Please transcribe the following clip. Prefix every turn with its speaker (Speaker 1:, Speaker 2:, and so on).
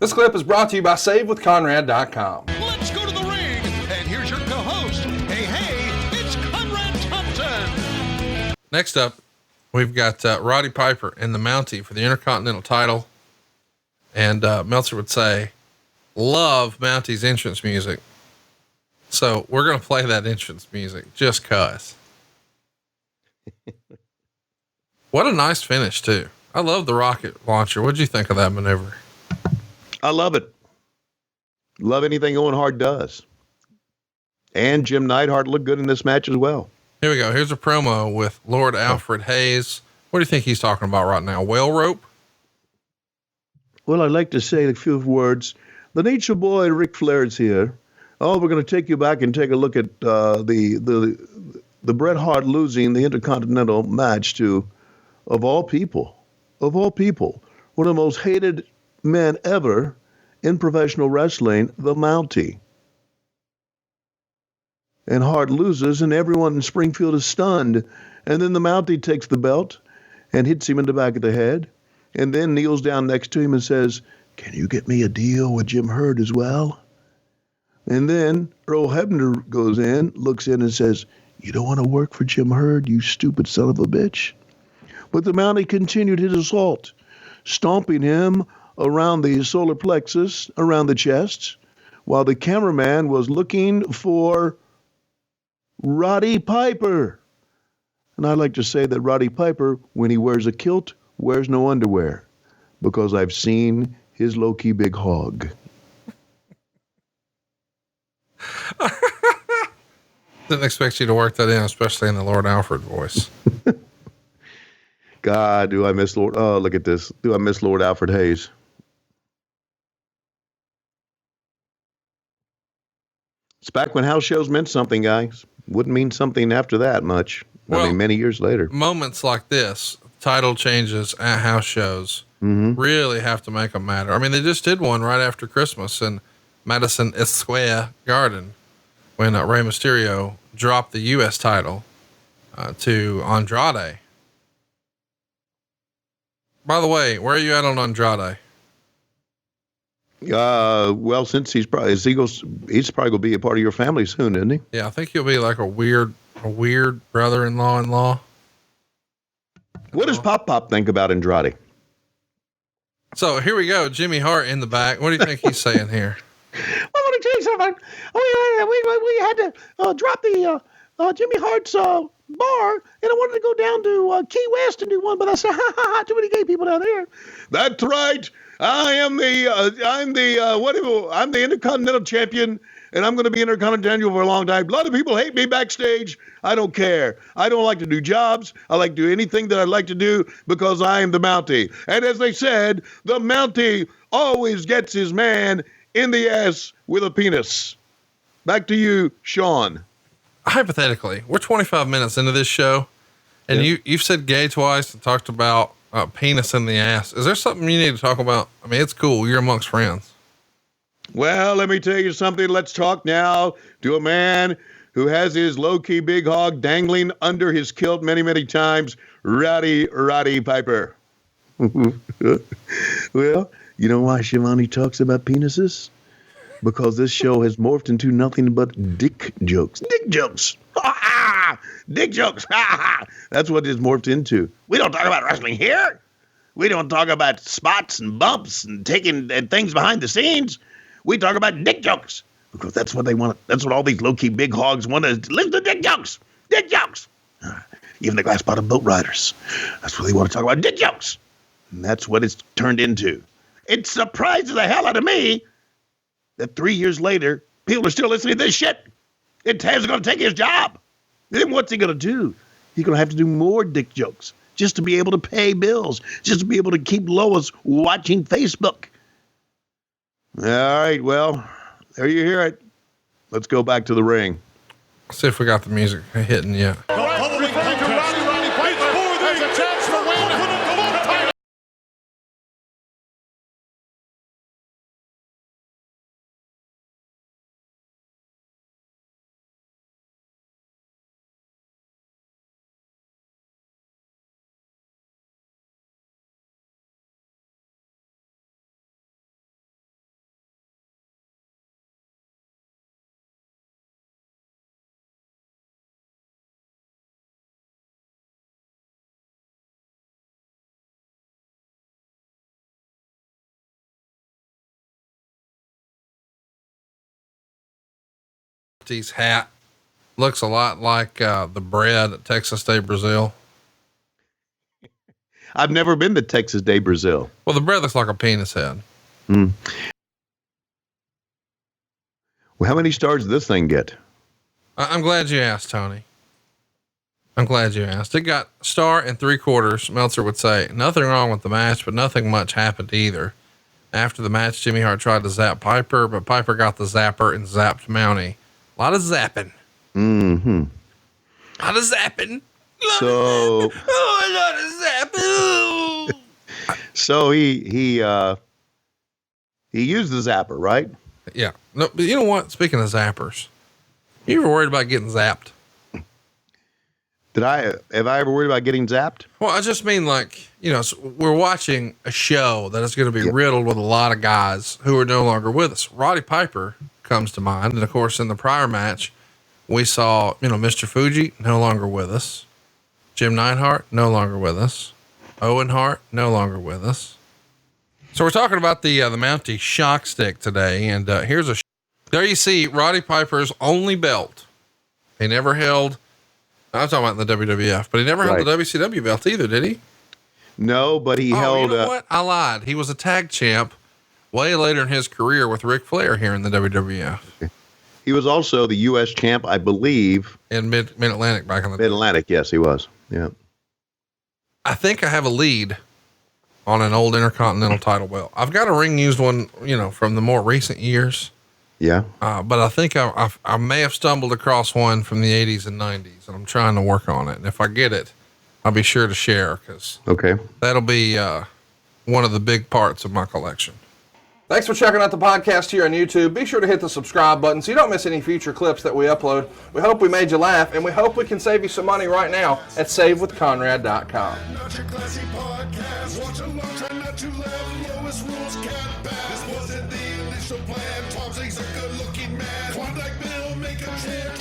Speaker 1: This clip is brought to you by SaveWithConrad.com.
Speaker 2: Let's go to the ring, and here's your co-host. Hey, it's Conrad Thompson.
Speaker 3: Next up, we've got Roddy Piper in the Mountie for the Intercontinental title. And Meltzer would say, love Mountie's entrance music. So we're going to play that entrance music just cause. What a nice finish too. I love the rocket launcher. What'd you think of that maneuver?
Speaker 4: I love it. Love anything Owen Hart does. And Jim Neidhart looked good in this match as well.
Speaker 3: Here we go. Here's a promo with Lord Alfred Hayes. What do you think he's talking about right now? Whale rope?
Speaker 4: Well, I'd like to say a few words. The Nature Boy Ric Flair is here. Oh, we're going to take you back and take a look at the Bret Hart losing the Intercontinental match to, of all people, one of the most hated men ever in professional wrestling, the Mountie. And Hart loses, and everyone in Springfield is stunned. And then the Mountie takes the belt and hits him in the back of the head, and then kneels down next to him and says, "Can you get me a deal with Jim Herd as well?" And then Earl Hebner goes in, looks in and says, "You don't want to work for Jim Herd, you stupid son of a bitch." But the Mountie continued his assault, stomping him around the solar plexus, around the chest, while the cameraman was looking for Roddy Piper. And I like to say that Roddy Piper, when he wears a kilt, wears no underwear, because I've seen his low-key big hog.
Speaker 3: Didn't expect you to work that in, especially in the Lord Alfred voice.
Speaker 4: God, do I miss Lord? Oh, look at this. Do I miss Lord Alfred Hayes? It's back when house shows meant something, guys. Wouldn't mean something after that much.
Speaker 3: Well,
Speaker 4: I mean, many years later.
Speaker 3: Moments like this, title changes at house shows, really have to make them matter. I mean, they just did one right after Christmas in Madison Square Garden when Rey Mysterio dropped the U.S. title to Andrade. By the way, where are you at on Andrade?
Speaker 4: Well, since he's probably gonna be a part of your family soon, isn't he?
Speaker 3: Yeah, I think he'll be like a weird brother-in-law.
Speaker 4: What does Pop think about Andrade?
Speaker 3: So here we go. Jimmy Hart in the back. What do you think he's saying here?
Speaker 5: I want to tell you something. We had to drop the Jimmy Hart's bar, and I wanted to go down to Key West and do one, but I said, too many gay people down there.
Speaker 4: That's right. I'm the Intercontinental Champion, and I'm going to be Intercontinental for a long time. A lot of people hate me backstage. I don't care. I don't like to do jobs. I like to do anything that I like to do because I am the Mountie. And as they said, the Mountie always gets his man in the ass with a penis. Back to you, Sean.
Speaker 3: Hypothetically, we're 25 minutes into this show, and you've said gay twice and talked about penis in the ass. Is there something you need to talk about? I mean, it's cool. You're amongst friends.
Speaker 4: Well, let me tell you something. Let's talk now to a man who has his low-key big hog dangling under his kilt many, many times, Roddy Piper. Well, you know why Schiavone talks about penises? Because this show has morphed into nothing but dick jokes. Dick jokes. Dick jokes. That's what it's morphed into. We don't talk about wrestling here. We don't talk about spots and bumps and taking things behind the scenes. We talk about dick jokes because that's what they want. That's what all these low-key big hogs want to listen to. Dick jokes. Dick jokes. Even the glass-bottom boat riders. That's what they want to talk about. Dick jokes. And that's what it's turned into. It surprises the hell out of me that 3 years later, people are still listening to this shit. Taz's going to take his job. Then what's he going to do? He's going to have to do more dick jokes just to be able to pay bills, just to be able to keep Lois watching Facebook. All right, well, there you hear it. Let's go back to the ring.
Speaker 3: See if we got the music hitting yet. Mounty's hat looks a lot like the bread at Texas Day Brazil.
Speaker 4: I've never been to Texas Day Brazil.
Speaker 3: Well, the bread looks like a penis head.
Speaker 4: Well, how many stars did this thing get?
Speaker 3: I'm glad you asked, Tony. I'm glad you asked. It got 1 3/4 stars. Meltzer would say nothing wrong with the match, but nothing much happened either. After the match, Jimmy Hart tried to zap Piper, but Piper got the zapper and zapped Mountie. A lot of zapping.
Speaker 4: Mm-hmm.
Speaker 3: A lot of zapping.
Speaker 4: So,
Speaker 3: Oh, a lot of zapping.
Speaker 4: so he used the zapper, right?
Speaker 3: Yeah. No, but you know what? Speaking of zappers, you ever worried about getting zapped?
Speaker 4: Have I ever worried about getting zapped?
Speaker 3: Well, I just mean like, so we're watching a show that is going to be riddled with a lot of guys who are no longer with us. Roddy Piper comes to mind. And of course, in the prior match, we saw, Mr. Fuji no longer with us. Jim Neidhart, no longer with us. Owen Hart, no longer with us. So we're talking about the Mountie shock stick today. And here's there you see Roddy Piper's only belt. He never held, I'm talking about in the WWF, but he never held the WCW belt either, did he?
Speaker 4: No, but he held.
Speaker 3: You know what? I lied. He was a tag champ way later in his career with Ric Flair here in the WWF.
Speaker 4: He was also the U.S. champ, I believe.
Speaker 3: In Mid-Atlantic back in the
Speaker 4: Mid-Atlantic, yes, he was. Yeah.
Speaker 3: I think I have a lead on an old Intercontinental title belt. I've got a ring used one, from the more recent years.
Speaker 4: Yeah.
Speaker 3: But I think I may have stumbled across one from the 80s and 90s, and I'm trying to work on it. And if I get it, I'll be sure to share, because that'll be one of the big parts of my collection.
Speaker 1: Thanks for checking out the podcast here on YouTube. Be sure to hit the subscribe button so you don't miss any future clips that we upload. We hope we made you laugh, and we hope we can save you some money right now at savewithconrad.com.
Speaker 2: Not your classy podcast. Watch along, try not to laugh. Lowest rules can't pass. This wasn't the initial plan. Tom Zig's a good looking man. Klondike Bill, make a chant.